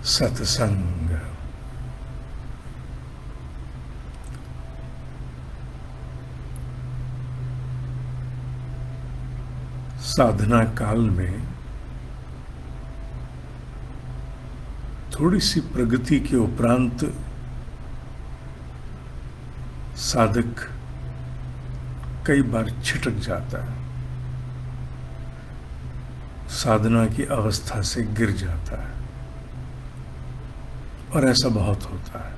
सत्संग। साधना काल में थोड़ी सी प्रगति के उपरांत साधक कई बार छिटक जाता है, साधना की अवस्था से गिर जाता है, और ऐसा बहुत होता है।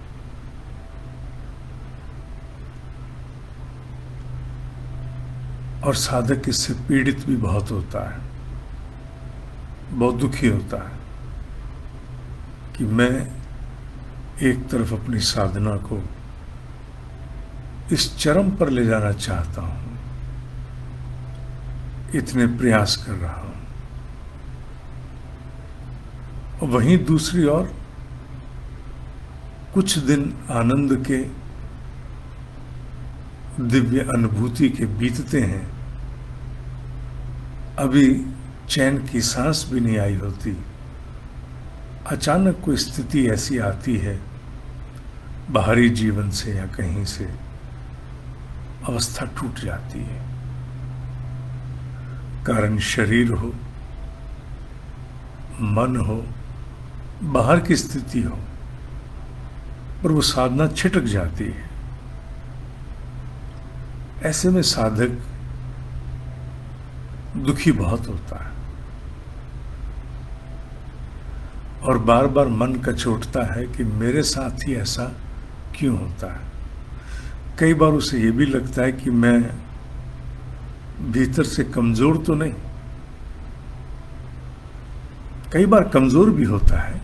और साधक इससे पीड़ित भी बहुत होता है, बहुत दुखी होता है कि मैं एक तरफ अपनी साधना को इस चरम पर ले जाना चाहता हूं, इतने प्रयास कर रहा हूं, और वहीं दूसरी ओर कुछ दिन आनंद के दिव्य अनुभूति के बीतते हैं, अभी चैन की सांस भी नहीं आई होती, अचानक कोई स्थिति ऐसी आती है बाहरी जीवन से या कहीं से, अवस्था टूट जाती है। कारण शरीर हो, मन हो, बाहर की स्थिति हो, पर वो साधना छिटक जाती है। ऐसे में साधक दुखी बहुत होता है और बार बार मन कचोटता है कि मेरे साथ ही ऐसा क्यों होता है। कई बार उसे ये भी लगता है कि मैं भीतर से कमजोर तो नहीं, कई बार कमजोर भी होता है,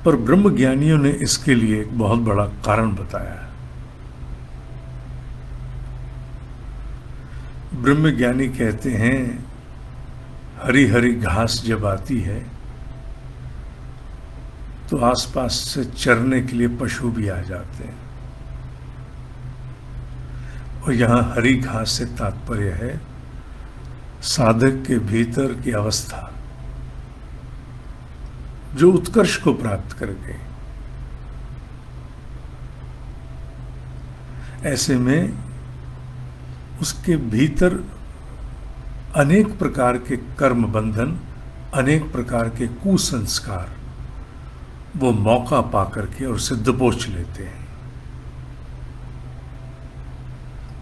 पर ब्रह्म ज्ञानियों ने इसके लिए एक बहुत बड़ा कारण बताया है। ब्रह्म ज्ञानी कहते हैं हरी हरी घास जब आती है तो आसपास से चरने के लिए पशु भी आ जाते हैं, और यहां हरी घास से तात्पर्य है साधक के भीतर की अवस्था जो उत्कर्ष को प्राप्त कर गई। ऐसे में उसके भीतर अनेक प्रकार के कर्म बंधन, अनेक प्रकार के कुसंस्कार वो मौका पाकर के और उसे दबोच लेते हैं,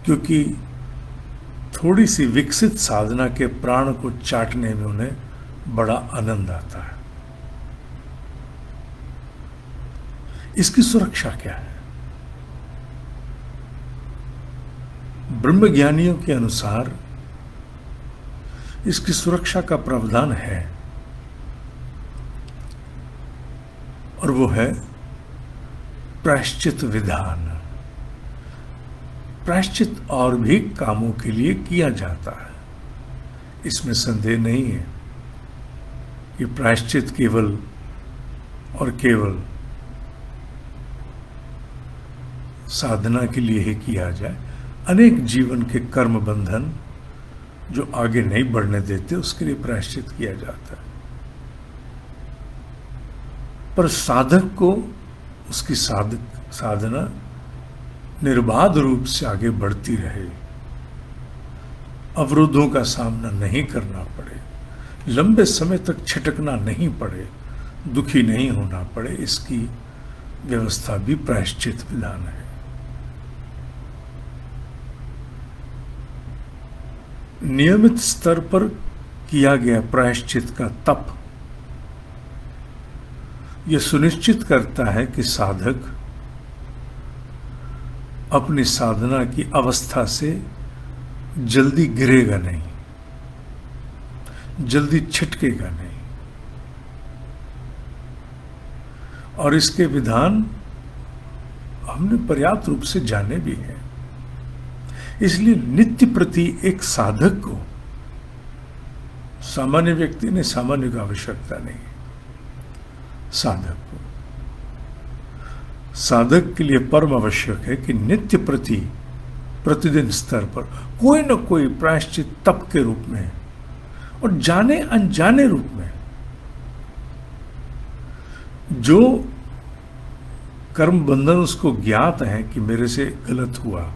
क्योंकि थोड़ी सी विकसित साधना के प्राण को चाटने में उन्हें बड़ा आनंद आता है। इसकी सुरक्षा क्या है? ब्रह्मज्ञानियों के अनुसार इसकी सुरक्षा का प्रावधान है, और वो है प्रायश्चित विधान। प्रायश्चित और भी कामों के लिए किया जाता है, इसमें संदेह नहीं है कि प्रायश्चित केवल और केवल साधना के लिए ही किया जाए। अनेक जीवन के कर्म बंधन जो आगे नहीं बढ़ने देते, उसके लिए प्रायश्चित किया जाता है। पर साधक को उसकी साधना निर्बाध रूप से आगे बढ़ती रहे, अवरोधों का सामना नहीं करना पड़े, लंबे समय तक छिटकना नहीं पड़े, दुखी नहीं होना पड़े, इसकी व्यवस्था भी प्रायश्चित विधान है। नियमित स्तर पर किया गया प्रायश्चित का तप यह सुनिश्चित करता है कि साधक अपनी साधना की अवस्था से जल्दी गिरेगा नहीं, जल्दी छिटकेगा नहीं, और इसके विधान हमने पर्याप्त रूप से जाने भी हैं। इसलिए नित्य प्रति एक साधक को, सामान्य व्यक्ति ने सामान्य की आवश्यकता नहीं, साधक के लिए परम आवश्यक है कि नित्य प्रति प्रतिदिन स्तर पर कोई न कोई प्रायश्चित तप के रूप में और जाने अनजाने रूप में जो कर्म बंधन उसको ज्ञात है कि मेरे से गलत हुआ,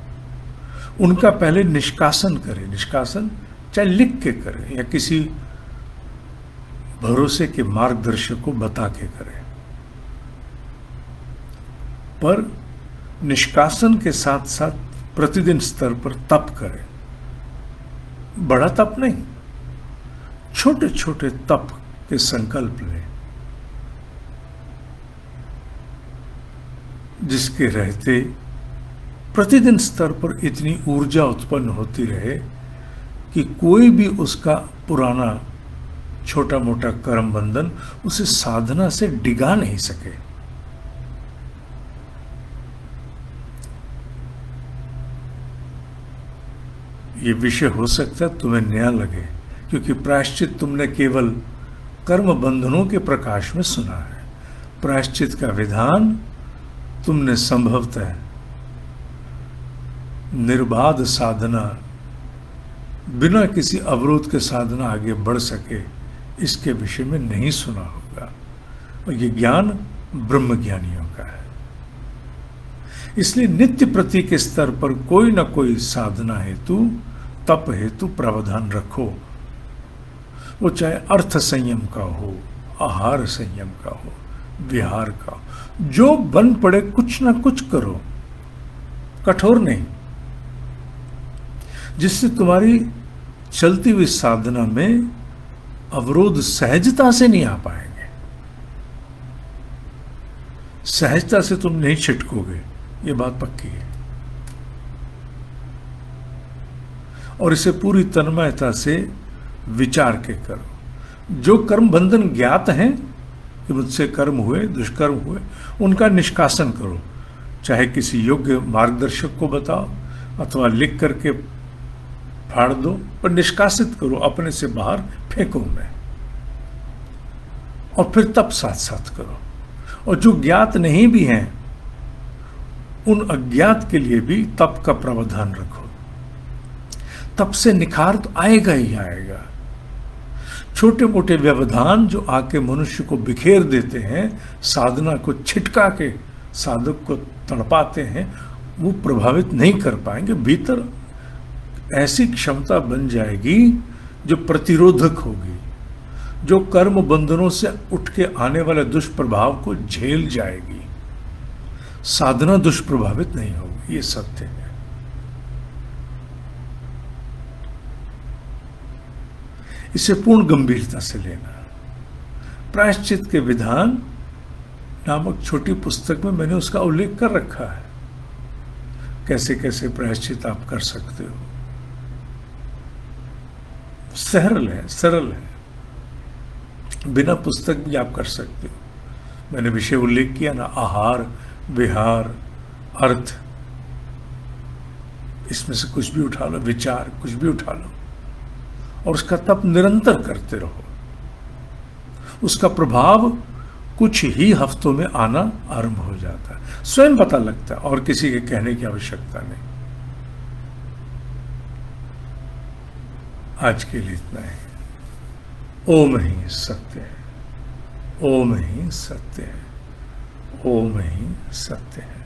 उनका पहले निष्कासन करे। निष्कासन चाहे लिख के करे या किसी भरोसे के मार्गदर्शक को बता के करे, पर निष्कासन के साथ साथ प्रतिदिन स्तर पर तप करे। बड़ा तप नहीं, छोटे छोटे तप के संकल्प ले, जिसके रहते प्रतिदिन स्तर पर इतनी ऊर्जा उत्पन्न होती रहे कि कोई भी उसका पुराना छोटा मोटा कर्म बंधन उसे साधना से डिगा नहीं सके। ये विषय हो सकता है तुम्हें नया लगे, क्योंकि प्रायश्चित तुमने केवल कर्म बंधनों के प्रकाश में सुना है। प्रायश्चित का विधान तुमने संभवतः निर्बाध साधना, बिना किसी अवरोध के साधना आगे बढ़ सके, इसके विषय में नहीं सुना होगा। और ये ज्ञान ब्रह्म ज्ञानियों का है। इसलिए नित्य प्रति के स्तर पर कोई ना कोई साधना हेतु, तप हेतु प्रावधान रखो। वो चाहे अर्थ संयम का हो, आहार संयम का हो, विहार का हो, जो बन पड़े कुछ ना कुछ करो, कठोर नहीं, जिससे तुम्हारी चलती हुई साधना में अवरोध सहजता से नहीं आ पाएंगे। सहजता से तुम नहीं छिटकोगे, ये बात पक्की है। और इसे पूरी तन्मयता से विचार के करो। जो कर्म बंधन ज्ञात हैं कि मुझसे कर्म हुए, दुष्कर्म हुए, उनका निष्कासन करो। चाहे किसी योग्य मार्गदर्शक को बताओ अथवा लिख करके फाड़ दो, पर निष्कासित करो, अपने से बाहर फेंको उन्हें। और फिर तप साथ साथ करो। और जो ज्ञात नहीं भी हैं, उन अज्ञात के लिए भी तप का प्रावधान रखो। तप से निखार तो आएगा ही आएगा। छोटे मोटे व्यवधान जो आके मनुष्य को बिखेर देते हैं, साधना को छिटका के साधक को तड़पाते हैं, वो प्रभावित नहीं कर पाएंगे। भीतर ऐसी क्षमता बन जाएगी जो प्रतिरोधक होगी, जो कर्म बंधनों से उठ के आने वाले दुष्प्रभाव को झेल जाएगी। साधना दुष्प्रभावित नहीं होगी, ये सत्य है। इसे पूर्ण गंभीरता से लेना। प्रायश्चित के विधान नामक छोटी पुस्तक में मैंने उसका उल्लेख कर रखा है, कैसे कैसे प्रायश्चित आप कर सकते हो। सरल है, सरल है, बिना पुस्तक भी आप कर सकते हो। मैंने विषय उल्लेख किया ना, आहार, विहार, अर्थ, इसमें से कुछ भी उठा लो, विचार कुछ भी उठा लो, और उसका तप निरंतर करते रहो। उसका प्रभाव कुछ ही हफ्तों में आना आरंभ हो जाता है, स्वयं पता लगता है, और किसी के कहने की आवश्यकता नहीं। आज के लिए इतना ही। ओम ही सत्य है, ओम ही सत्य है, ओम ही सत्य है।